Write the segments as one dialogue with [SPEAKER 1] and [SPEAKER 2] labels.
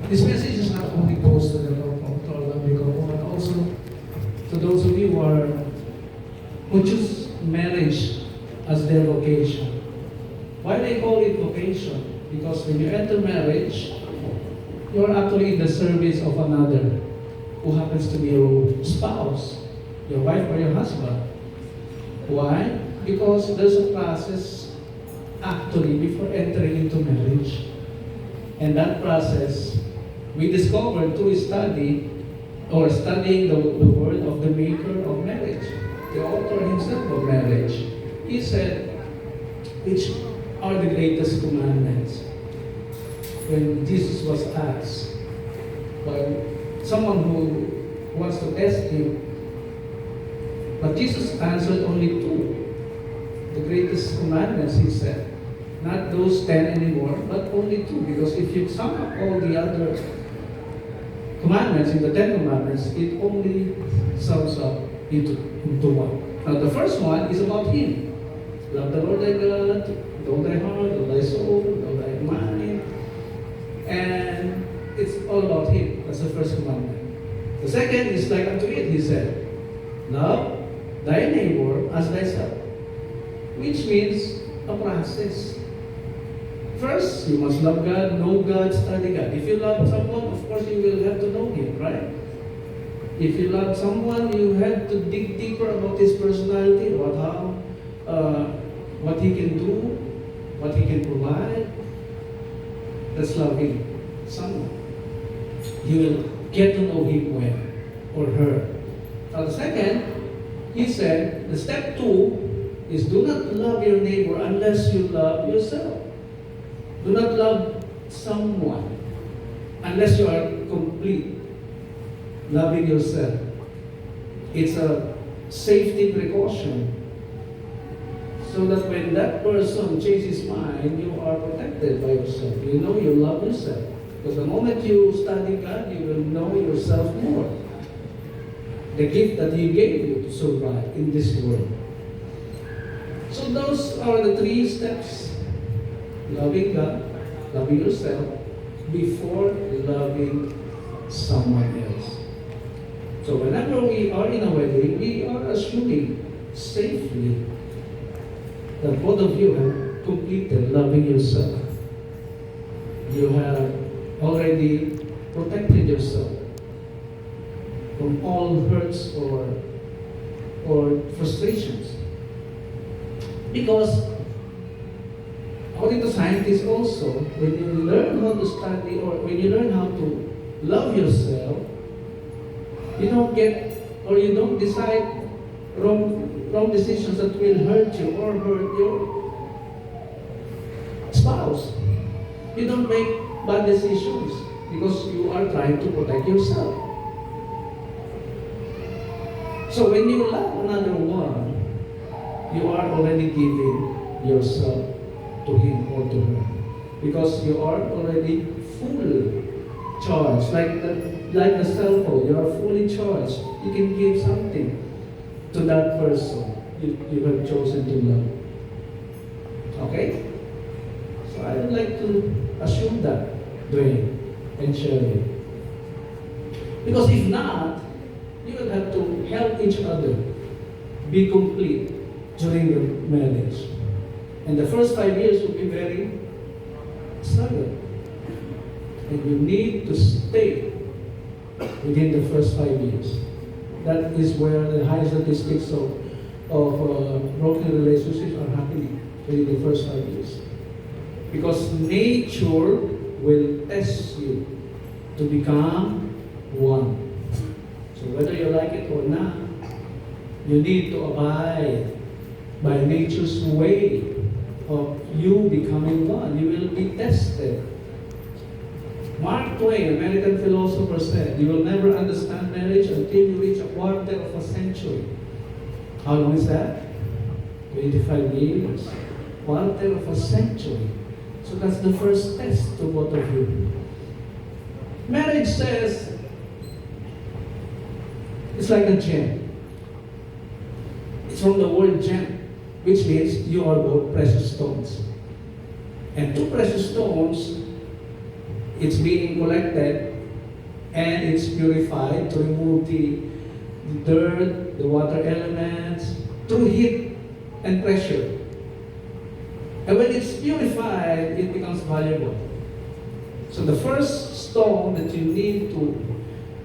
[SPEAKER 1] This message is not only goes to the local, to our lovely couple, but also to those of you who choose marriage as their vocation. Why they call it vocation? Because when you enter marriage, you're actually in the service of another who happens to be your spouse, your wife or your husband. Why? Because there's a process actually before entering into marriage. And that process, we discovered through study or studying the word of the maker of marriage, the author himself of marriage. He said, which are the greatest commandments? When Jesus was asked by someone who wants to test him, but Jesus answered only two. The greatest commandments, he said. Not those 10 anymore, but only two. Because if you sum up all the other commandments in the 10 commandments, it only sums up into one. Now the first one is about him. Love the Lord thy God, with all thy heart, with all thy soul, with all thy mind. And it's all about him. That's the first commandment. The second is like unto it, he said, love thy neighbor as thyself. Which means a process. First, you must love God, know God, study God. If you love someone, of course you will have to know him, right? If you love someone, you have to dig deeper about his personality, about how, what he can do, what he can provide. That's loving someone. You will get to know him well, or her. Now the second, he said, the step 2 is do not love your neighbor unless you love yourself. Do not love someone unless you are complete loving yourself. It's a safety precaution so that when that person changes mind, you are protected by yourself. You know you love yourself. Because the moment you study God, you will know yourself more. The gift that He gave you to survive in this world. So those are the 3 steps. Loving God, loving yourself, before loving someone else. So whenever we are in a wedding, we are assuming safely that both of you have completed loving yourself. You have already protected yourself from all hurts or frustrations. Because according to scientists also, when you learn how to study or when you learn how to love yourself, you don't get or you don't decide wrong decisions that will hurt you or hurt your spouse. You don't make bad decisions because you are trying to protect yourself. So when you love another one, you are already giving yourself to him or to her, because you are already full charged, like the cell phone. You are fully charged. You can give something to that person you have chosen to love. Okay? So I would like to assume that, Dwayne and Shirley. Because if not, you will have to help each other be complete during the marriage. And the first 5 years will be very struggle. And you need to stay within the first 5 years. That is where the high statistics of broken relationships are happening within the first 5 years. Because nature will test you to become one. So whether you like it or not, you need to abide by nature's way of you becoming one. You will be tested. Mark Twain, American philosopher, said, you will never understand marriage until you reach a quarter of a century. How long is that? 25 years. Quarter of a century. So that's the first test to both of you. Marriage says, it's like a gem. It's from the word gem, which means you are both precious stones. And 2 precious stones it's being collected and it's purified to remove the dirt, the water elements, through heat and pressure. And when it's purified, it becomes valuable. So the first stone that you need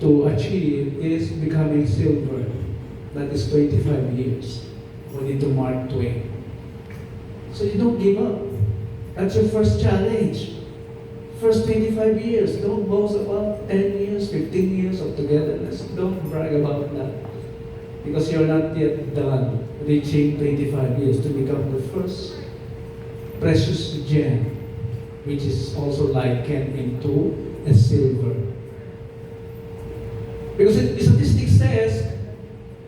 [SPEAKER 1] to achieve is becoming silver. That is 25 years, according to Mark Twain. So you don't give up. That's your first challenge. First 25 years, don't boast about 10 years, 15 years of togetherness. Don't brag about that. Because you're not yet done reaching 25 years to become the first precious gem, which is also likened into a silver. Because the statistic says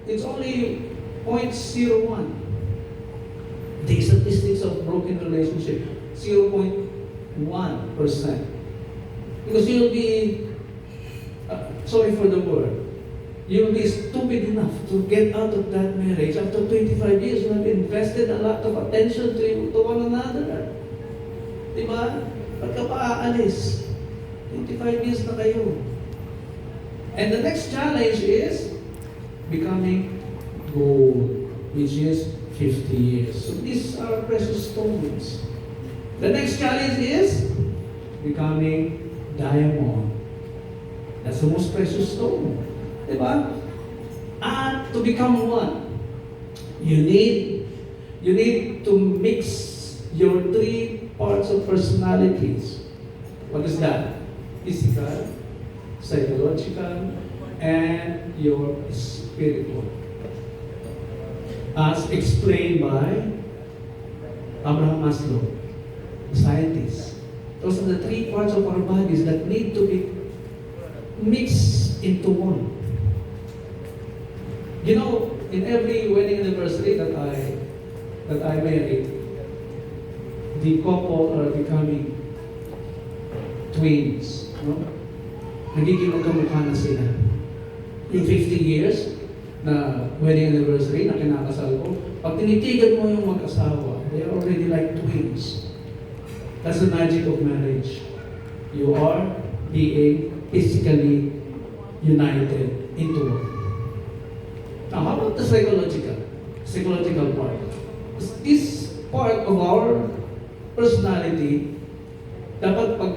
[SPEAKER 1] it's only 0.01. The statistics of broken relationship, 0.1%. Because you'll be, sorry for the word, you'll be stupid enough to get out of that marriage. After 25 years, you have invested a lot of attention to one another. Diba? Ba't ka pa aalis? 25 years na kayo. And the next challenge is becoming gold, which is 50 years. So these are precious stones. The next challenge is becoming diamond. That's the most precious stone. Diba? And to become one, you need to mix your three parts of personalities. What is that? Physical, psychological, and your spiritual. As explained by Abraham Maslow, the scientist. Those are the three parts of our bodies that need to be mixed into one. You know, in every wedding anniversary that I married, the couple are becoming twins. No? Nagiging magkamukha na sila. Yung 50 years na wedding anniversary na kinakasal ko, pag tinitigan mo yung mag-asawa, they are already like twins. That's the magic of marriage. You are being physically united into one. Now, how about the psychological part? This part of our personality, dapat pag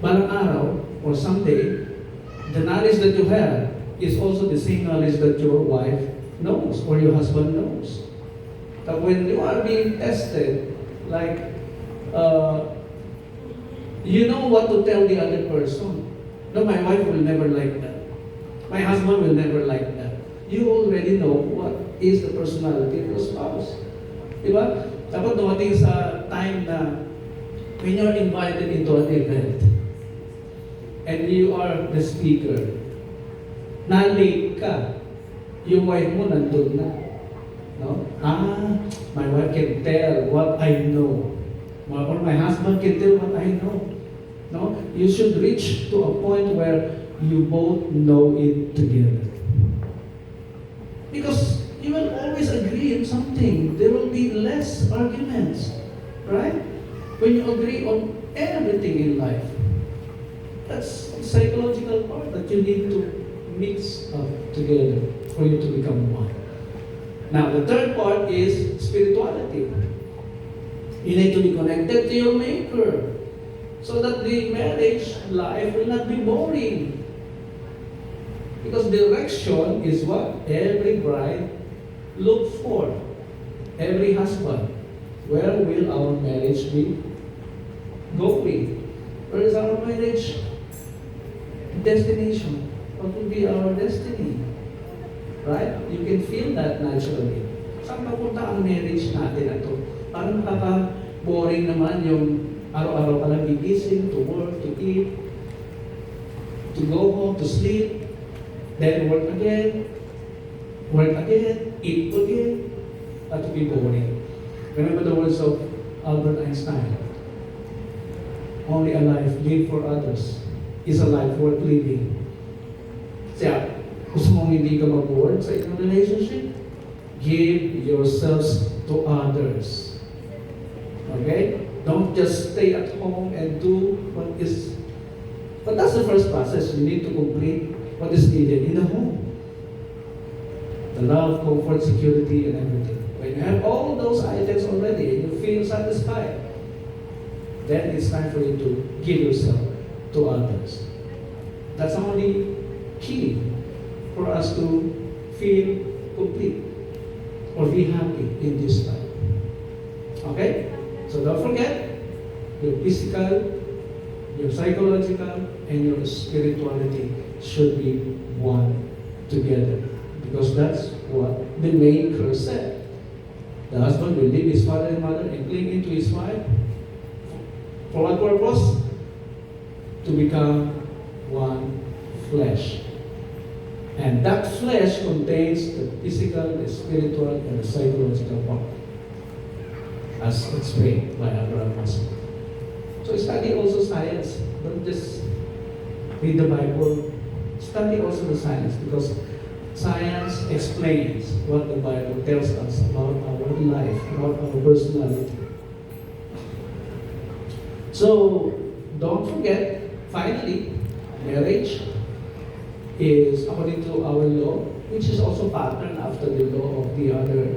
[SPEAKER 1] balang araw or someday, the knowledge that you have is also the same knowledge that your wife knows or your husband knows. That when you are being tested, like, you know what to tell the other person. No, my wife will never like that. My husband will never like that. You already know what is the personality of your spouse. Diba? Dapat dumating sa time na when you're invited into an event and you are the speaker, na-late ka, yung wife mo nandun na. No? My wife can tell what I know. Or my husband can tell what I know. No? You should reach to a point where you both know it together. Because you will always agree on something. There will be less arguments. Right? When you agree on everything in life. That's the psychological part that you need to mix up together for you to become one. Now, the third part is spirituality. You need to be connected to your Maker so that the marriage life will not be boring. Because direction is what every bride looks for. Every husband. Where will our marriage be going? Where is our marriage destination? What will be our destiny? Right? You can feel that naturally. Saan papunta ang marriage natin na to? Parang nakaka-boring naman yung araw-araw ka lang gigising, to work, to eat, to go home, to sleep, then work again, eat again, that will be boring. Remember the words of Albert Einstein. Only a life lived for others is a life worth living. Kaya, gusto mong hindi ka mag-work sa inyong relationship? Give yourselves to others. Okay? Don't just stay at home and do what is. But that's the first process. You need to complete what is needed in the home. The love, comfort, security, and everything. When you have all those items already and you feel satisfied, then it's time for you to give yourself to others. That's the only key for us to feel complete or be happy in this life. Okay? So don't forget, your physical, your psychological, and your spirituality should be one together. Because that's what the Maker said. The husband will leave his father and mother and cling into his wife. For what purpose? To become one flesh. And that flesh contains the physical, the spiritual, and the psychological part, as explained by Abraham Maslow. So study also science. Don't just read the Bible. Study also the science, because science explains what the Bible tells us about our life, about our personality. So don't forget, finally, marriage is according to our law, which is also patterned after the law of the other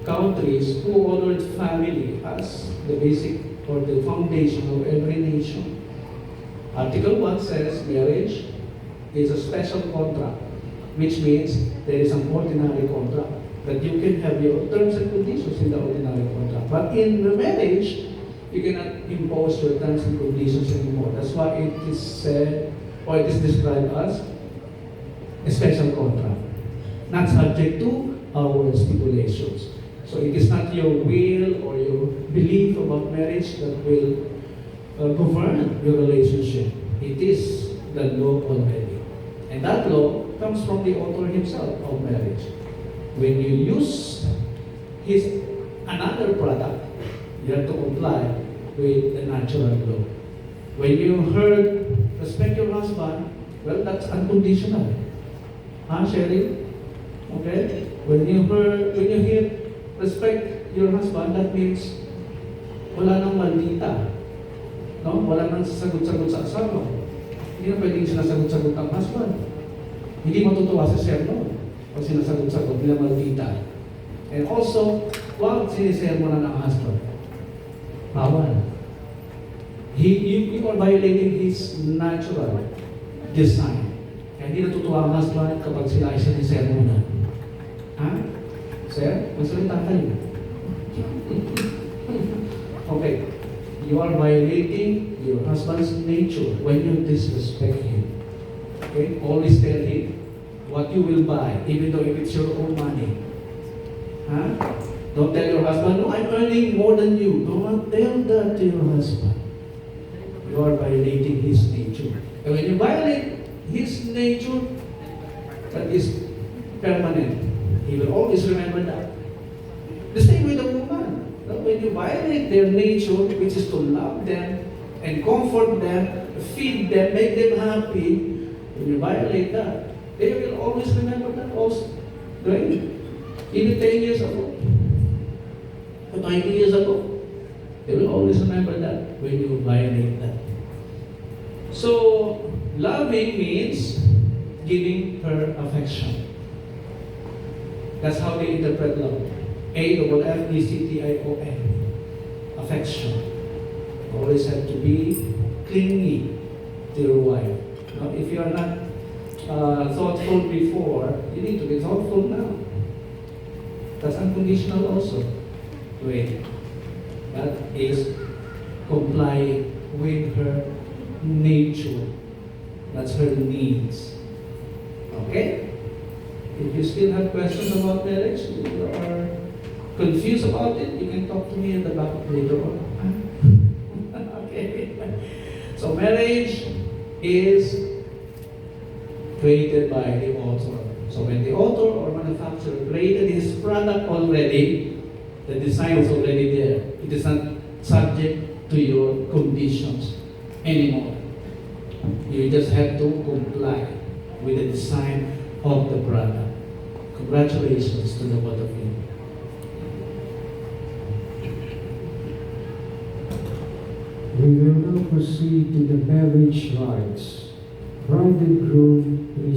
[SPEAKER 1] countries who honored family as the basic or the foundation of every nation. Article 1 says marriage is a special contract, which means there is an ordinary contract, that you can have your terms and conditions in the ordinary contract. But in the marriage, you cannot impose your terms and conditions anymore. That's why it is said, or it is described as a special contract, not subject to our stipulations. So it is not your will or your belief about marriage that will govern your relationship. It is the law already. And that law comes from the author himself of marriage. When you use another product, you have to comply with the natural law. When you heard, respect your husband, well, that's unconditional. Sherry? Okay? When you hear, respect your husband, that means wala nang maldita. No? Wala nang sasagot-sagot sa asawa. Hindi na pwedeng sinasagot-sagot ang husband. Hindi matutuwa sa sermon pag sinasagot-sagot, hindi na maldita. And also, huwag sinisermonan ng husband. Bawal. You are violating his natural design. Kaya hindi natutuwa ang husband kapag sila ay sinisermonan. Ha? Sir, magsalita kayo. Okay. You are violating your husband's nature when you disrespect him. Okay? Always tell him what you will buy, even though if it's your own money. Huh? Don't tell your husband, no, I'm earning more than you. Don't tell that to your husband. You are violating his nature. And when you violate his nature, that is permanent. He will always remember that. The same with the woman. When you violate their nature, which is to love them and comfort them, feed them, make them happy, when you violate that, they will always remember that also. Right? Even 10 years ago, or 20 years ago, they will always remember that when you violate that. So, loving means giving her affection. That's how they interpret love. AFFECTION. Affection. Always have to be clingy to your wife. Now, if you are not thoughtful before, you need to be thoughtful now. That's unconditional also. Wait. That is complying with her nature. That's her needs. Okay? If you still have questions about marriage, if you are confused about it, you can talk to me in the back later on. Okay? So marriage is created by the author. So when the author or manufacturer created his product already, the design is already there. It is not subject to your conditions anymore. You just have to comply with the design of the product. Congratulations to the both of you.
[SPEAKER 2] We will now proceed to the marriage rites. Bride and groom, please